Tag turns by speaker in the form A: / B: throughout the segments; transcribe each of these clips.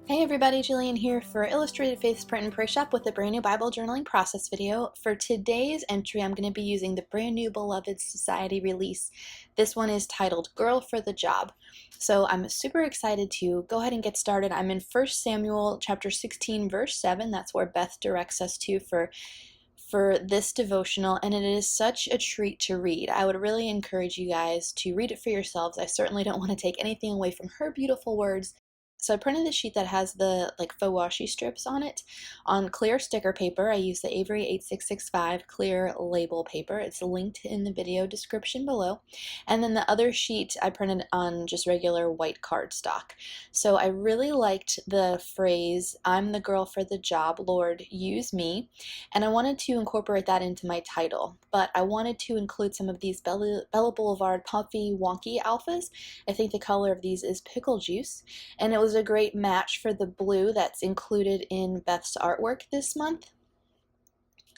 A: Hey everybody, Jillian here for Illustrated Faith's Print and Pray Shop with a brand new Bible journaling process video. For today's entry, I'm going to be using the brand new Blvd Society release. This one is titled Girl for the Job. So I'm super excited to go ahead and get started. I'm in 1 Samuel chapter 16 verse 7. That's where Beth directs us to for this devotional, and it is such a treat to read. I would really encourage you guys to read it for yourselves. I certainly don't want to take anything away from her beautiful words. So I printed the sheet that has the faux washi strips on it on clear sticker paper. I used the AVERY 8665 clear label paper. It's linked in the video description below. And then the other sheet I printed on just regular white cardstock. So I really liked the phrase, "I'm the girl for the job, Lord, use me." And I wanted to incorporate that into my title, but I wanted to include some of these Bella Boulevard Puffy Wonky alphas. I think the color of these is pickle juice, and it was a great match for the blue that's included in Beth's artwork this month.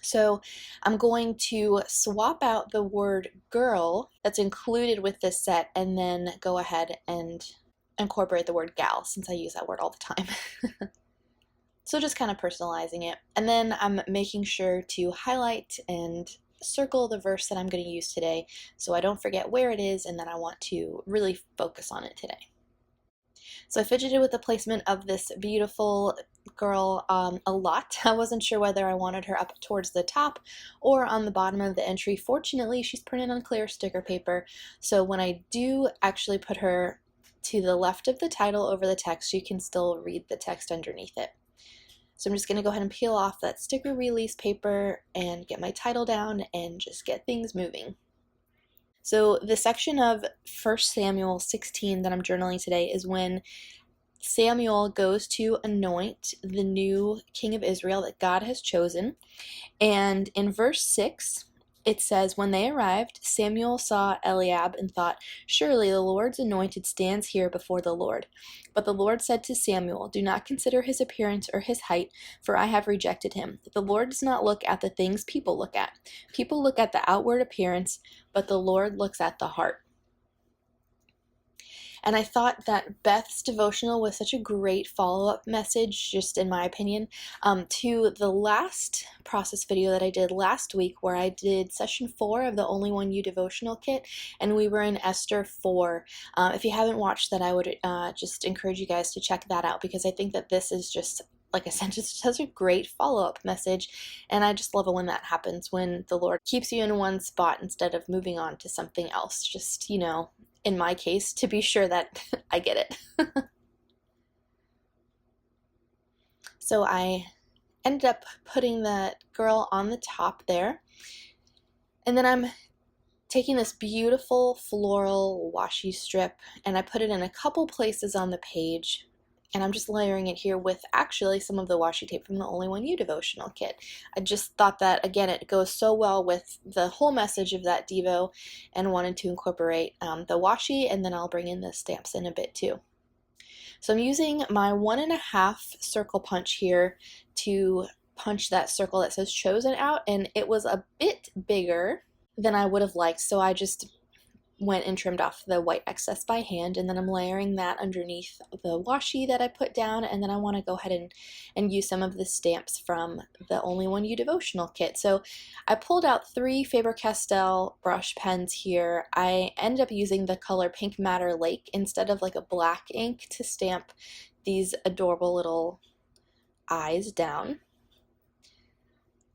A: So I'm going to swap out the word girl that's included with this set and then go ahead and incorporate the word gal, since I use that word all the time. So just kind of personalizing it. And then I'm making sure to highlight and circle the verse that I'm going to use today so I don't forget where it is and that I want to really focus on it today. So I fidgeted with the placement of this beautiful girl a lot. I wasn't sure whether I wanted her up towards the top or on the bottom of the entry. Fortunately, she's printed on clear sticker paper, so when I do actually put her to the left of the title over the text, you can still read the text underneath it. So I'm just going to go ahead and peel off that sticker release paper and get my title down and just get things moving. So the section of 1 Samuel 16 that I'm journaling today is when Samuel goes to anoint the new king of Israel that God has chosen. And in verse 6, it says, "When they arrived, Samuel saw Eliab and thought, 'Surely the Lord's anointed stands here before the Lord.' But the Lord said to Samuel, 'Do not consider his appearance or his height, for I have rejected him.' The Lord does not look at the things people look at. People look at the outward appearance, but the Lord looks at the heart." And I thought that Beth's devotional was such a great follow-up message, just in my opinion, to the last process video that I did last week, where I did session 4 of the Only One You devotional kit, and we were in Esther 4. If you haven't watched that, I would just encourage you guys to check that out, because I think that this is just, like I said, just such a great follow-up message, and I just love it when that happens, when the Lord keeps you in one spot instead of moving on to something else. Just, in my case, to be sure that I get it. So I ended up putting that girl on the top there, and then I'm taking this beautiful floral washi strip and I put it in a couple places on the page, and I'm just layering it here with actually some of the washi tape from the Only One You devotional kit. I just thought that, again, it goes so well with the whole message of that devo, and wanted to incorporate the washi, and then I'll bring in the stamps in a bit too. So I'm using my 1.5 circle punch here to punch that circle that says chosen out, and it was a bit bigger than I would have liked, so I just went and trimmed off the white excess by hand, and then I'm layering that underneath the washi that I put down, and then I want to go ahead and use some of the stamps from the Only One You devotional kit. So I pulled out 3 Faber-Castell brush pens here. I ended up using the color Pink Matter Lake instead of a black ink to stamp these adorable little eyes down.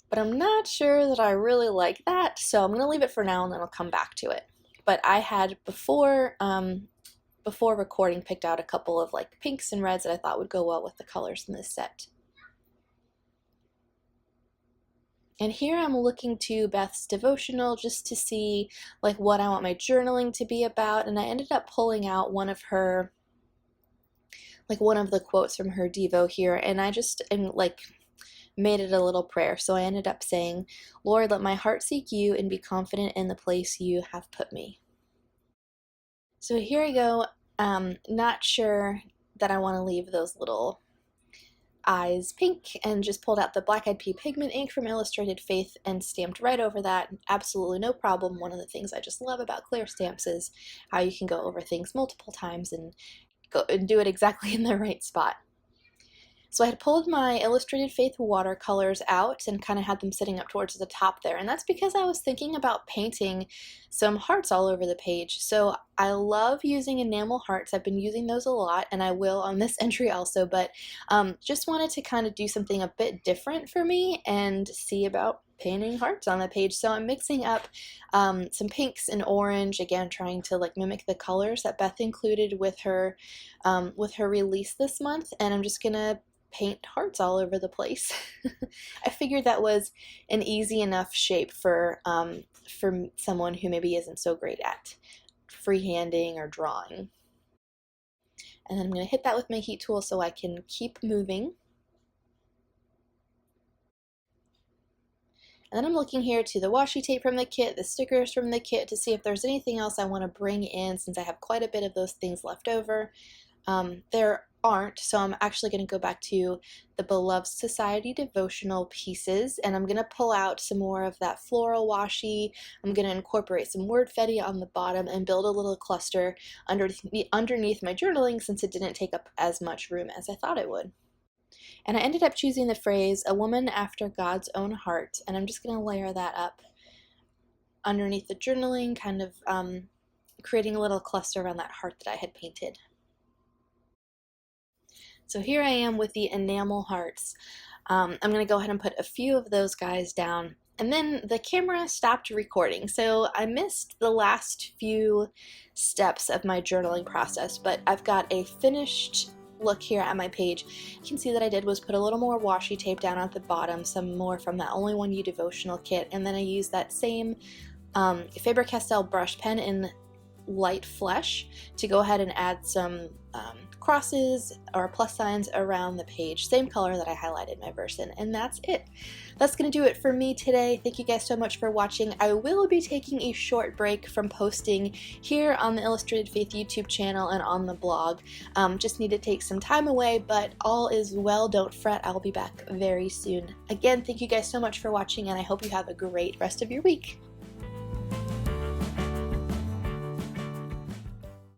A: But I'm not sure that I really like that, so I'm going to leave it for now and then I'll come back to it. But I had before recording picked out a couple of pinks and reds that I thought would go well with the colors in this set. And here I'm looking to Beth's devotional just to see what I want my journaling to be about, and I ended up pulling out one of her, one of the quotes from her devo here, and I just made it a little prayer. So I ended up saying, "Lord, let my heart seek you and be confident in the place you have put me." So here I go. Not sure that I want to leave those little eyes pink, and just pulled out the Black Eyed Pea pigment ink from Illustrated Faith and stamped right over that. Absolutely no problem. One of the things I just love about clear stamps is how you can go over things multiple times and do it exactly in the right spot. So I had pulled my Illustrated Faith watercolors out and kind of had them sitting up towards the top there, and that's because I was thinking about painting some hearts all over the page. So I love using enamel hearts. I've been using those a lot, and I will on this entry also, but just wanted to kind of do something a bit different for me and see about painting hearts on the page. So I'm mixing up some pinks and orange, again trying to like mimic the colors that Beth included with her release this month, and I'm just gonna paint hearts all over the place. I figured that was an easy enough shape for someone who maybe isn't so great at freehanding or drawing. And then I'm going to hit that with my heat tool so I can keep moving. And then I'm looking here to the washi tape from the kit, the stickers from the kit, to see if there's anything else I want to bring in since I have quite a bit of those things left over. There aren't, so I'm actually going to go back to the Beloved Society Devotional pieces, and I'm going to pull out some more of that floral washi. I'm going to incorporate some wordfetti on the bottom and build a little cluster underneath my journaling since it didn't take up as much room as I thought it would. And I ended up choosing the phrase, "a woman after God's own heart," and I'm just going to layer that up underneath the journaling, kind of creating a little cluster around that heart that I had painted. So here I am with the enamel hearts. I'm going to go ahead and put a few of those guys down. And then the camera stopped recording, so I missed the last few steps of my journaling process, but I've got a finished look here at my page. You can see that I did was put a little more washi tape down at the bottom, some more from that Only One You devotional kit, and then I used that same Faber-Castell brush pen in light flesh to go ahead and add some crosses or plus signs around the page, same color that I highlighted my verse in, and that's it. That's going to do it for me today. Thank you guys so much for watching. I will be taking a short break from posting here on the Illustrated Faith YouTube channel and on the blog. Just need to take some time away, but all is well, don't fret, I'll be back very soon. Again, thank you guys so much for watching, and I hope you have a great rest of your week.